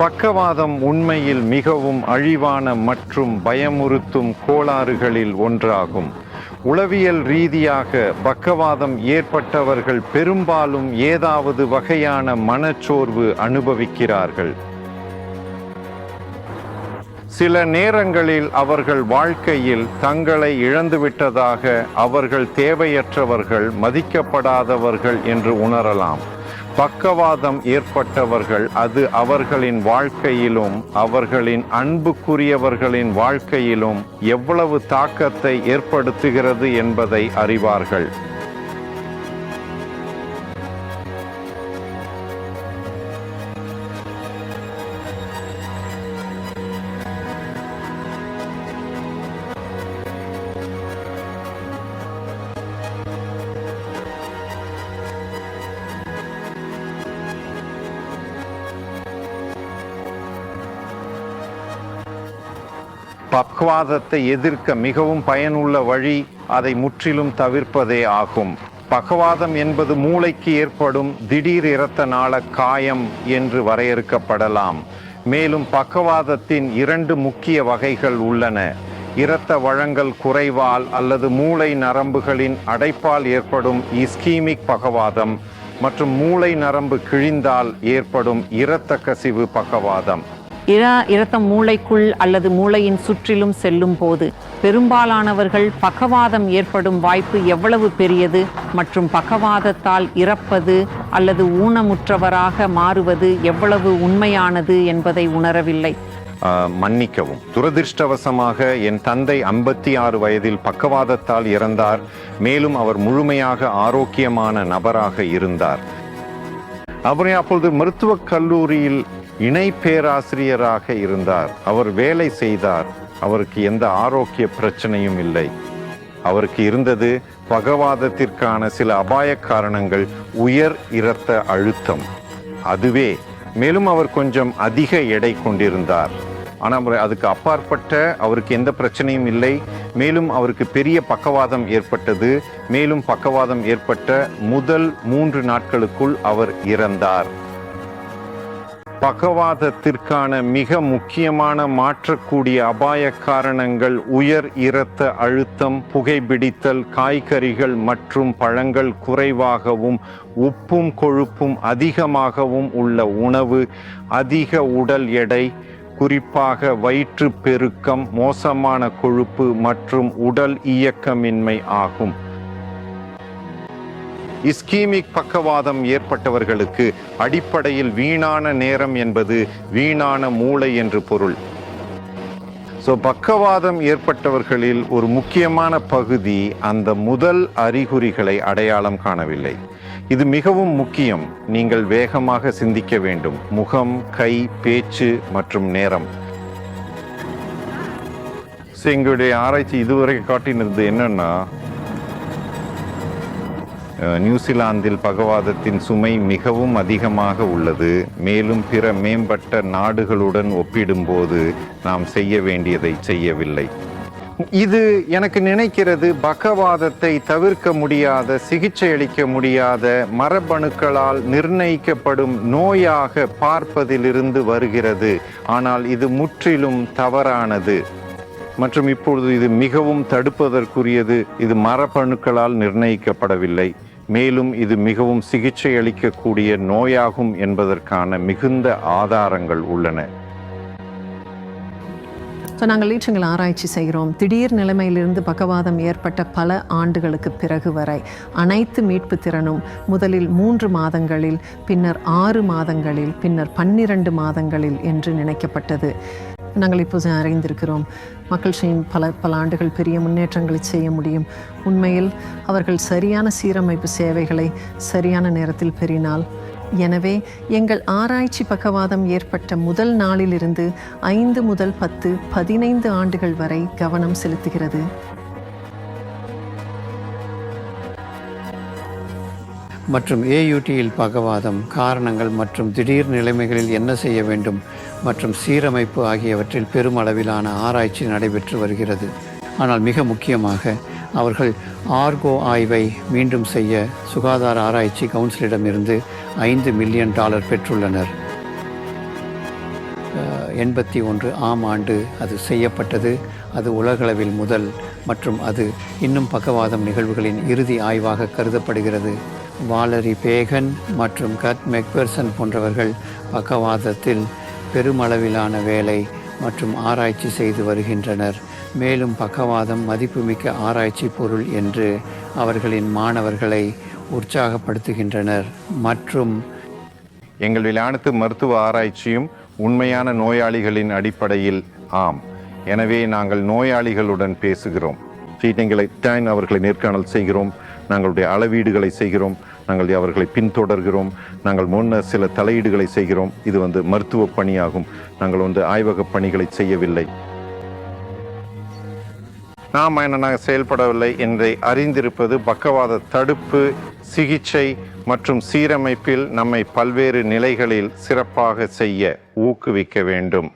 பக்கவாதம் உண்மையில் மிகவும் அழிவான மற்றும் பயமுறுத்தும் கோளாறுகளில் ஒன்றாகும். உளவியல் ரீதியாக பக்கவாதம் ஏற்பட்டவர்கள் பெரும்பாலும் ஏதாவது வகையான மனச்சோர்வு அனுபவிக்கிறார்கள். சில நேரங்களில் அவர்கள் வாழ்க்கையில் தங்களை இழந்துவிட்டதாக, அவர்கள் தேவையற்றவர்கள், மதிக்கப்படாதவர்கள் என்று உணரலாம். பக்கவாதம் ஏற்பட்டவர்கள் அது அவர்களின் வாழ்க்கையிலும் அவர்களின் அன்புக்குரியவர்களின் வாழ்க்கையிலும் எவ்வளவு தாக்கத்தை ஏற்படுத்துகிறது என்பதை அறிவார்கள். பக்கவாதத்தை எதிர்க்க மிகவும் பயனுள்ள வழி அதை முற்றிலும் தவிர்ப்பதே ஆகும். பக்கவாதம் என்பது மூளைக்கு ஏற்படும் திடீர் இரத்த நாள காயம் என்று வரையறுக்கப்படலாம். மேலும் பக்கவாதத்தின் 2 முக்கிய வகைகள் உள்ளன. இரத்த வழங்கல் குறைவால் அல்லது மூளை நரம்புகளின் அடைப்பால் ஏற்படும் இஸ்கீமிக் பக்கவாதம் மற்றும் மூளை நரம்பு கிழிந்தால் ஏற்படும் இரத்த கசிவு பக்கவாதம். இரத்தம் மூளைக்குள் அல்லது மூளையின் சுற்றிலும் செல்லும் போது பெரும்பாலானவர்கள் பக்கவாதம் ஏற்படும் வாய்ப்பு எவ்வளவு பெரியது மற்றும் பக்கவாதத்தால் இறப்பது அல்லது ஊனமுற்றவராக மாறுவது எவ்வளவு உண்மையானது என்பதை உணரவில்லை. மன்னிக்கவும், துரதிர்ஷ்டவசமாக என் தந்தை 56 வயதில் பக்கவாதத்தால் இறந்தார். மேலும் அவர் முழுமையாக ஆரோக்கியமான நபராக இருந்தார். அவர் அப்பொழுது மருத்துவக் கல்லூரியில் இணை பேராசிரியராக இருந்தார். அவர் வேலை செய்தார். அவருக்கு எந்த ஆரோக்கிய பிரச்சனையும் இல்லை. அவருக்கு இருந்தது பக்கவாதத்திற்கான சில அபாய காரணங்கள். உயர் இரத்த அழுத்தம் அதுவே. மேலும் அவர் கொஞ்சம் அதிக எடை கொண்டிருந்தார். ஆனால் அதுக்கு அப்பாற்பட்ட அவருக்கு எந்த பிரச்சனையும் இல்லை. மேலும் அவருக்கு பெரிய பக்கவாதம் ஏற்பட்டது. மேலும் பக்கவாதம் ஏற்பட்ட முதல் 3 நாட்களுக்குள் அவர் இறந்தார். பக்கவாதத்திற்கான மிக முக்கியமான மாற்றக்கூடிய அபாய காரணங்கள் உயர் இரத்த அழுத்தம், புகைப்பிடித்தல், காய்கறிகள் மற்றும் பழங்கள் குறைவாகவும் உப்பும் கொழுப்பும் அதிகமாகவும் உள்ள உணவு, அதிக உடல் எடை, குறிப்பாக வயிற்று பெருக்கம், மோசமான கொழுப்பு மற்றும் உடல் இயக்கமின்மை ஆகும். இஸ்கீமிக் பக்கவாதம் ஏற்பட்டவர்களுக்கு அடிப்படையில் வீணான நேரம் என்பது வீணான மூளை என்று பொருள். பக்கவாதம் ஏற்பட்டவர்களில் ஒரு முக்கியமான பகுதி அந்த முதல் அறிகுறிகளை அடையாளம் காணவில்லை. இது மிகவும் முக்கியம். நீங்கள் வேகமாக சிந்திக்க வேண்டும். முகம், கை, பேச்சு மற்றும் நேரம். எங்களுடைய ஆராய்ச்சி இதுவரை காட்டினது என்னன்னா, நியூசிலாந்தில் பக்கவாதத்தின் சுமை மிகவும் அதிகமாக உள்ளது. மேலும் பிற மேம்பட்ட நாடுகளுடன் ஒப்பிடும்போது நாம் செய்ய வேண்டியதை செய்யவில்லை. இது எனக்கு நினைக்கிறது பக்கவாதத்தை தவிர்க்க முடியாத, சிகிச்சை அளிக்க முடியாத, மரபணுக்களால் நிர்ணயிக்கப்படும் நோயாக பார்ப்பதிலிருந்து வருகிறது. ஆனால் இது முற்றிலும் தவறானது மற்றும் இப்பொழுது இது மிகவும் தடுப்பதற்குரியது. இது மரபணுக்களால் நிர்ணயிக்கப்படவில்லை. மேலும் இது மிகவும் சிகிச்சை அளிக்கக்கூடிய நோயாகும் என்பதற்கான மிகுந்த ஆதாரங்கள் உள்ளன. நாங்கள் லீட்சங்கள் ஆராய்ச்சி செய்கிறோம். திடீர் நிலைமையிலிருந்து பக்கவாதம் ஏற்பட்ட பல ஆண்டுகளுக்கு பிறகு வரை அனைத்து மீட்பு திறனும் முதலில் 3 மாதங்களில், பின்னர் 6 மாதங்களில், பின்னர் 12 மாதங்களில் என்று நினைக்கப்பட்டது. நாங்கள் இப்போது அறிந்திருக்கிறோம் மக்கள் பல ஆண்டுகள் பெரிய முன்னேற்றங்களை செய்ய முடியும். உண்மையில் அவர்கள் சரியான சீரமைப்பு சேவைகளை சரியான நேரத்தில் பெறினால். எனவே எங்கள் ஆராய்ச்சி பக்கவாதம் ஏற்பட்ட முதல் நாளிலிருந்து 5 முதல் 10, 15 ஆண்டுகள் வரை கவனம் செலுத்துகிறது. மற்றும் ஏயூடியில் பக்கவாதம் காரணங்கள் மற்றும் திடீர் நிலைமைகளில் என்ன செய்ய வேண்டும் மற்றும் சீரமைப்பு ஆகியவற்றில் பெருமளவிலான ஆராய்ச்சி நடைபெற்று வருகிறது. ஆனால் மிக முக்கியமாக அவர்கள் ஆர்கோ ஆய்வை மீண்டும் செய்ய சுகாதார ஆராய்ச்சி கவுன்சிலிடமிருந்து $5 மில்லியன் பெற்றுள்ளனர். 1981 ஆம் ஆண்டு அது செய்யப்பட்டது. அது உலகளவில் முதல் மற்றும் அது இன்னும் பக்கவாதம் நிகழ்வுகளின் இறுதி ஆய்வாக கருதப்படுகிறது. வாலரி பேகன் மற்றும் கட் மெக்பெர்சன் போன்றவர்கள் பக்கவாதத்தில் பெருமளவிலான வேலை மற்றும் ஆராய்ச்சி செய்து வருகின்றனர். மேலும் பக்கவாதம் மதிப்புமிக்க ஆராய்ச்சி பொருள் என்று அவர்களின் மாணவர்களை உற்சாகப்படுத்துகின்றனர். மற்றும் எங்கள் அனைத்து மருத்துவ ஆராய்ச்சியும் உண்மையான நோயாளிகளின் அடிப்படையில் ஆம். எனவே நாங்கள் நோயாளிகளுடன் பேசுகிறோம். அவர்களை நேர்காணல் செய்கிறோம், நாங்களுடைய அளவீடுகளை செய்கிறோம், நாங்கள் அவர்களை பின்தொடர்கிறோம், நாங்கள் முன்னர் சில தலையீடுகளை செய்கிறோம். இது மருத்துவ பணியாகும். நாங்கள் ஆய்வக பணிகளை செய்யவில்லை. நாம் என்ன செயல்படவில்லை என்று அறிந்திருப்பது பக்கவாத தடுப்பு, சிகிச்சை மற்றும் சீரமைப்பில் நம்மை பல்வேறு நிலைகளில் சிறப்பாக செய்ய ஊக்குவிக்க வேண்டும்.